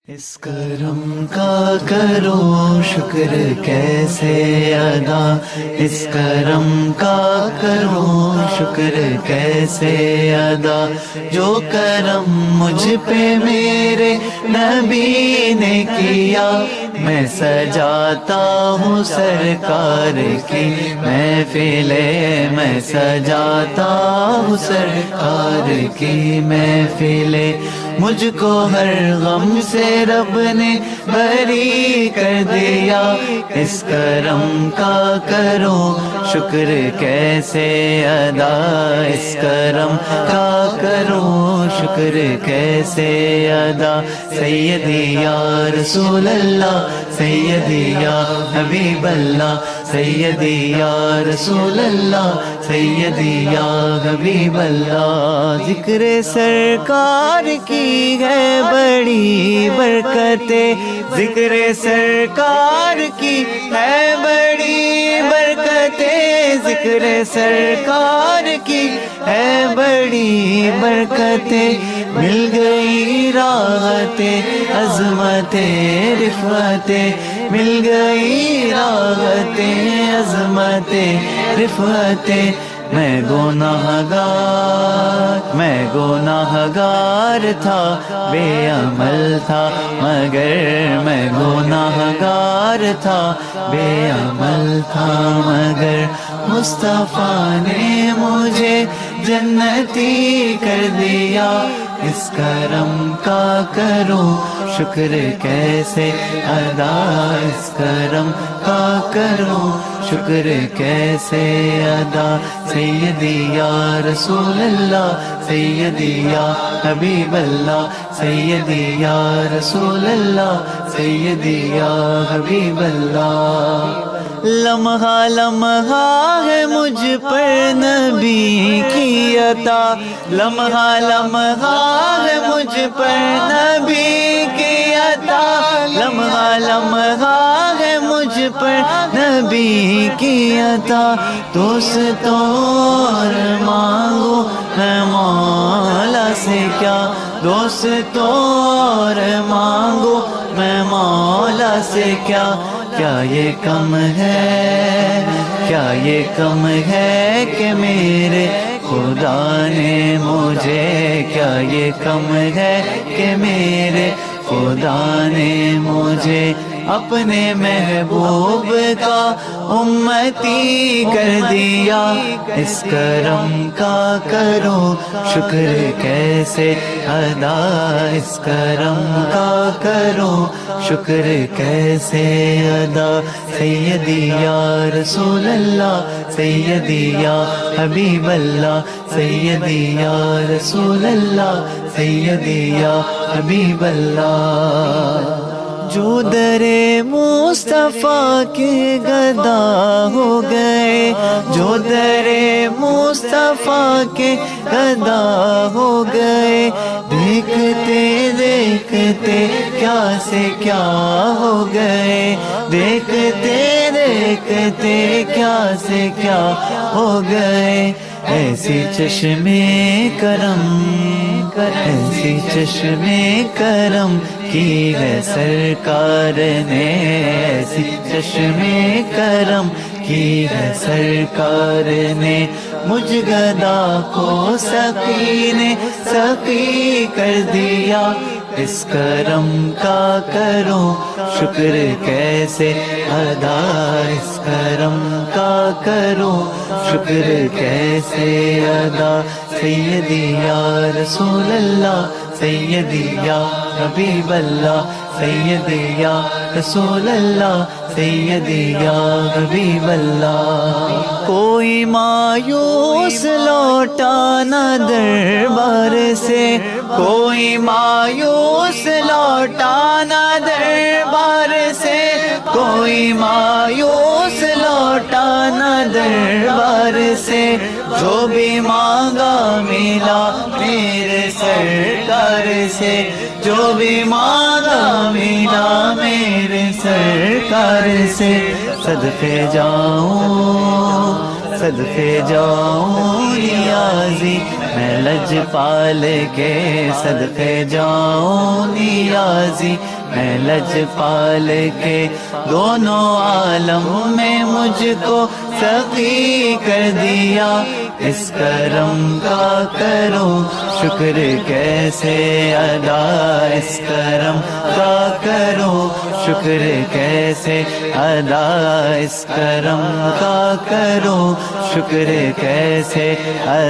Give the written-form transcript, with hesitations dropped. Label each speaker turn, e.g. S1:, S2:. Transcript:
S1: اس کرم کا کرو شکر کیسے ادا، اس کرم کا کرو شکر کیسے ادا، جو کرم مجھ پہ میرے نبی نے کیا، میں سجاتا ہوں سرکار کی محفلیں، میں سجاتا ہوں سرکار کی محفلیں، مجھ کو ہر غم سے رب نے بری کر دیا، اس کرم کا کرو شکر کیسے ادا، اس کرم کا کرو شکر کیسے ادا، سیدی یا رسول اللہ، سیدی یا حبیب اللہ، سیدی یا رسول اللہ، سیدی یا حبیب اللہ، ذکر سرکار کی ہے بڑی برکتیں، ذکر سرکار کی ہے بڑی برکتیں، ذکر سرکار کی ہے بڑی برکتیں، مل گئی راحتیں عظمتیں رفعتیں، مل گئی راحتیں عظمتیں رفعتیں، میں گناہگار تھا، بے عمل تھا مگر، میں گناہگار تھا، بے عمل تھا مگر، مصطفیٰ نے مجھے جنتی کر دیا، اس کرم کا کرو شکر کیسے ادا، اس کرم کا کرو شکر کیسے ادا، سیدی یا رسول اللہ، سیدی یا حبیب اللہ، سیدی یا رسول اللہ، سیدی یا حبیب اللہ، لمحہ لمحہ ہے مجھ پر نبی کی عطا، لمحہ لمحہ ہے مجھ پر نبی کی عطا، لمحہ لمحہ ہے مجھ پر نبی کی عطا، دوستوں اور مانگو میں مولا سے کیا، دوستوں اور مانگو میں مولا سے کیا، کیا یہ کم ہے، کیا یہ کم ہے کہ میرے خدا نے مجھے، کیا یہ کم ہے کہ میرے خدا نے مجھے اپنے محبوب کا امتی کر دیا، اس کرم کا کرو شکر کیسے ادا، اس کرم کا کرو شکر کیسے ادا، سیدی یا رسول اللہ، سیدی یا حبیب اللہ، سیدی یا رسول اللہ، سیدی یا حبیب اللہ، جو در مصطفیٰ کے گدا ہو گئے، جو در مصطفیٰ کے گدا ہو گئے، دیکھتے دیکھتے کیا سے کیا ہو گئے، دیکھتے دیکھتے کیا سے کیا ہو گئے، ایسی چشمے کرم، ایسی چشمے کرم کی ہے سرکار نے، ایسی چشمے کرم کی ہے سرکار نے، مجھ گدا کو سقی نے سقی کر دیا، اس کرم کا کرو شکر کیسے ادا، اس کرم کا کرو شکر کیسے ادا، سیدی یا رسول اللہ، سیدی یا حبیب اللہ، سیدی یا رسول اللہ، سیدی یا حبیب اللہ، کوئی مایوس لوٹا نہ دربار سے، کوئی مایوس لوٹا نہ دربار سے، کوئی مایوس لوٹا نہ دربار سے، جو بھی مانگا ملا میرے سرکار سے، جو بھی مانگا ملا میرے سرکار سے، صدقے جاؤں صدقے جاؤں نیازی میں لجپال کے صدقے جاؤں نیازی میں لجپال کے دونوں عالم میں مجھ کو سخی کر دیا اس کرم کا کرو شکر کیسے ادا اس کرم کا کرو شکر کیسے ادا اس کرم کا کرو شکر کیسے ادا